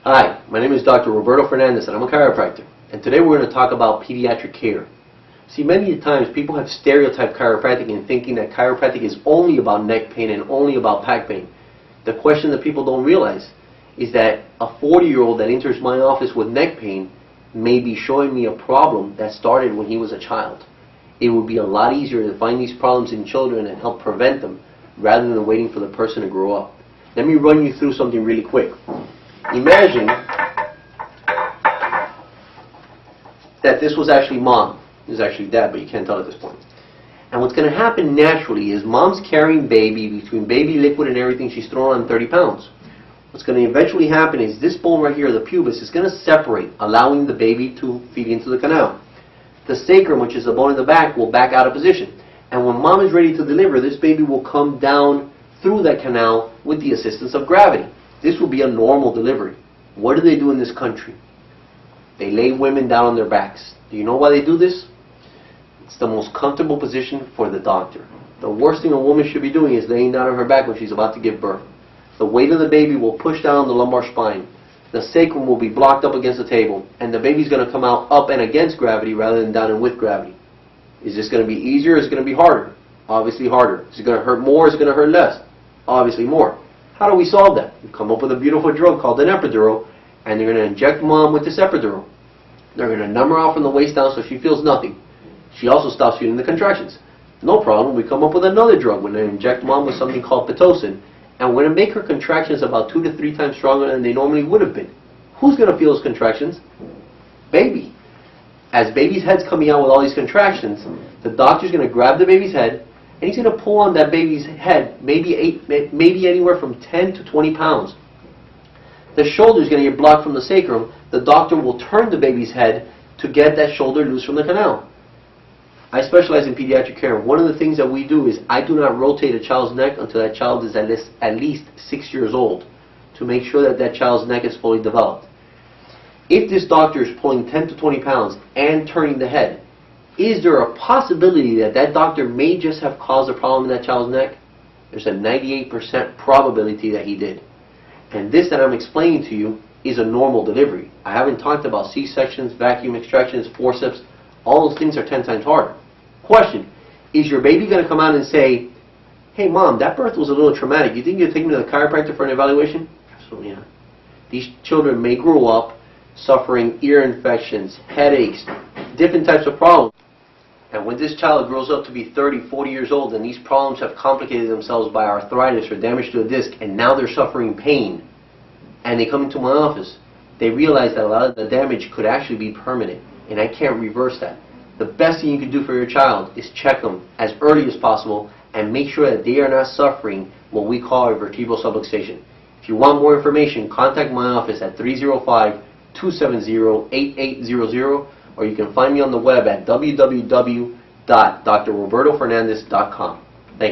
Hi, my name is Dr. Roberto Fernandez and I'm a chiropractor. And today we're going to talk about pediatric care. See, many times people have stereotyped chiropractic in thinking that chiropractic is only about neck pain and only about back pain. The question that people don't realize is that a 40-year-old that enters my office with neck pain may be showing me a problem that started when he was a child. It would be a lot easier to find these problems in children and help prevent them rather than waiting for the person to grow up. Let me run you through something really quick. Imagine that this was actually mom. This is actually dad, but you can't tell at this point. And what's going to happen naturally is mom's carrying baby, between baby liquid and everything, she's throwing on 30 pounds. What's going to eventually happen is this bone right here, the pubis, is going to separate, allowing the baby to feed into the canal. The sacrum, which is the bone in the back, will back out of position. And when mom is ready to deliver, this baby will come down through that canal with the assistance of gravity. This will be a normal delivery. What do they do in this country? They lay women down on their backs. Do you know why they do this? It's the most comfortable position for the doctor. The worst thing a woman should be doing is laying down on her back when she's about to give birth. The weight of the baby will push down the lumbar spine. The sacrum will be blocked up against the table, and the baby's going to come out up and against gravity rather than down and with gravity. Is this going to be easier or is it going to be harder? Obviously harder. Is it going to hurt more or is it going to hurt less? Obviously more. How do we solve that? We come up with a beautiful drug called an epidural, and they're going to inject mom with this epidural. They're going to numb her out from the waist down so she feels nothing. She also stops feeling the contractions. No problem. We come up with another drug when they inject mom with something called Pitocin, and we're going to make her contractions about 2 to 3 times stronger than they normally would have been. Who's going to feel those contractions? Baby. As baby's head's coming out with all these contractions, the doctor's going to grab the baby's head, and he's going to pull on that baby's head, maybe anywhere from 10 to 20 pounds. The shoulder is going to get blocked from the sacrum. The doctor will turn the baby's head to get that shoulder loose from the canal. I specialize in pediatric care. One of the things that we do is I do not rotate a child's neck until that child is at least 6 years old to make sure that that child's neck is fully developed. If this doctor is pulling 10 to 20 pounds and turning the head, is there a possibility that that doctor may just have caused a problem in that child's neck? There's a 98% probability that he did. And this that I'm explaining to you is a normal delivery. I haven't talked about C-sections, vacuum extractions, forceps. All those things are 10 times harder. Question, is your baby going to come out and say, hey mom, that birth was a little traumatic. You think you'll take me to the chiropractor for an evaluation? Absolutely not. These children may grow up suffering ear infections, headaches, different types of problems. And when this child grows up to be 30, 40 years old and these problems have complicated themselves by arthritis or damage to a disc and now they're suffering pain and they come into my office, they realize that a lot of the damage could actually be permanent and I can't reverse that. The best thing you can do for your child is check them as early as possible and make sure that they are not suffering what we call a vertebral subluxation. If you want more information, contact my office at 305-270-8800 or you can find me on the web at www.drrobertofernandez.com. Thank you.